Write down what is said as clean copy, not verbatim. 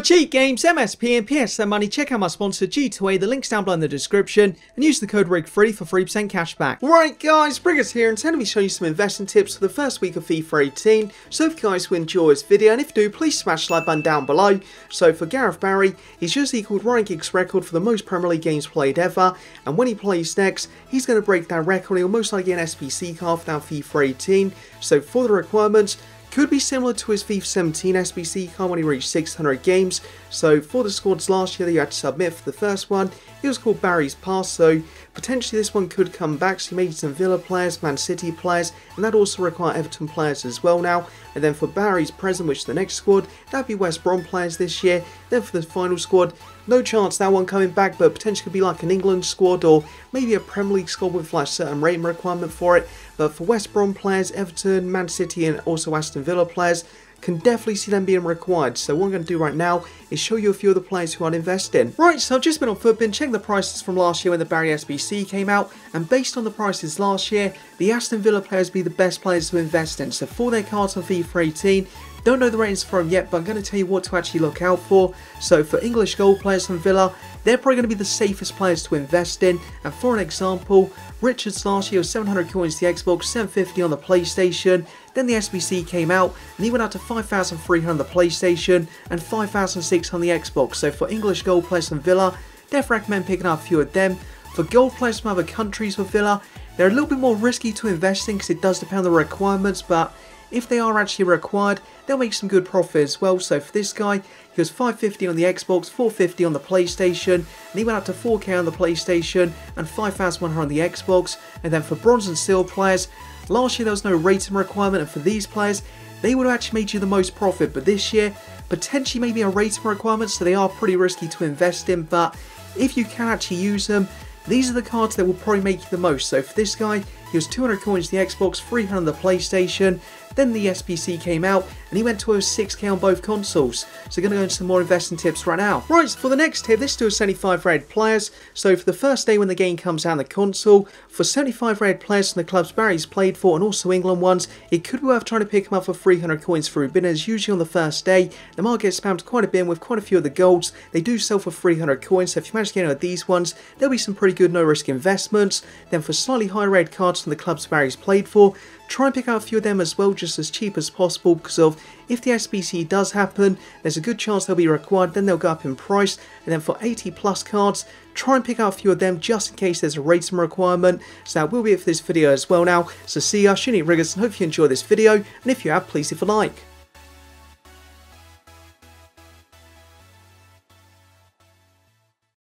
cheat games, MSP and PSN money, check out my sponsor G2A, the link's down below in the description, and use the code RIGFREE for 3% cashback. Right guys, Riggers here, and today I'm going to show you some investing tips for the first week of FIFA 18, so if you guys will enjoy this video, and if you do, please smash the like button down below. So for Gareth Barry, he's just equaled UniqueRiggers' record for the most Premier League games played ever, and when he plays next, he's going to break that record. He'll most likely get an SBC card for that FIFA 18, so for the requirements, could be similar to his FIFA 17 SBC card when he reached 600 games. So for the squads last year that you had to submit for the first one, it was called Barry's Pass, so potentially this one could come back. So you may need some Villa players, Man City players, and that also require Everton players as well now. And then for Barry's present, which is the next squad, that'd be West Brom players this year. Then for the final squad, no chance that one coming back, but potentially could be like an England squad or maybe a Premier League squad with like a certain rating requirement for it. But for West Brom players, Everton, Man City and also Aston Villa players, can definitely see them being required. So what I'm going to do right now is show you a few of the players who I'd invest in. Right, so I've just been on Footbin, checking the prices from last year when the Barry SBC came out, and based on the prices last year, the Aston Villa players would be the best players to invest in. So for their cards on FIFA 18, don't know the ratings for them yet, but I'm going to tell you what to actually look out for. So for English goal players from Villa, they're probably going to be the safest players to invest in. And for an example, Richards last year was 700 coins to the Xbox, 750 on the PlayStation. Then the SBC came out and he went out to 5,300 on the PlayStation and 5,600 on the Xbox. So for English goal players from Villa, definitely recommend picking up a few of them. For goal players from other countries for Villa, they're a little bit more risky to invest in because it does depend on the requirements, but if they are actually required, they'll make some good profit as well. So for this guy, he was 550 on the Xbox, 450 on the PlayStation, and he went up to 4K on the PlayStation and 5,100 on the Xbox. And then for bronze and silver players, last year there was no rating requirement, and for these players, they would have actually made you the most profit. But this year, potentially maybe a rating requirement, so they are pretty risky to invest in. But if you can actually use them, these are the cards that will probably make you the most. So for this guy, he was 200 coins to the Xbox, 300 on the PlayStation. Then the SBC came out and he went to over 6K on both consoles. So going to go into some more investing tips right now. Right, so for the next tip, this is to 75 rated players. So for the first day when the game comes out on the console, for 75 rated players from the clubs Barry's played for and also England ones, it could be worth trying to pick them up for 300 coins through bidders. Usually on the first day, the market gets spammed quite a bit with quite a few of the golds. They do sell for 300 coins, so if you manage to get any of these ones, there'll be some pretty good no risk investments. Then for slightly higher rated cards from the clubs Barry's played for, try and pick out a few of them as well, just as cheap as possible, because of if the SBC does happen, there's a good chance they'll be required, then they'll go up in price. And then for 80 plus cards, try and pick out a few of them just in case there's a rating requirement. So that will be it for this video as well now. So see ya, UniqueRiggers, and hope you enjoyed this video, and if you have, please leave a like.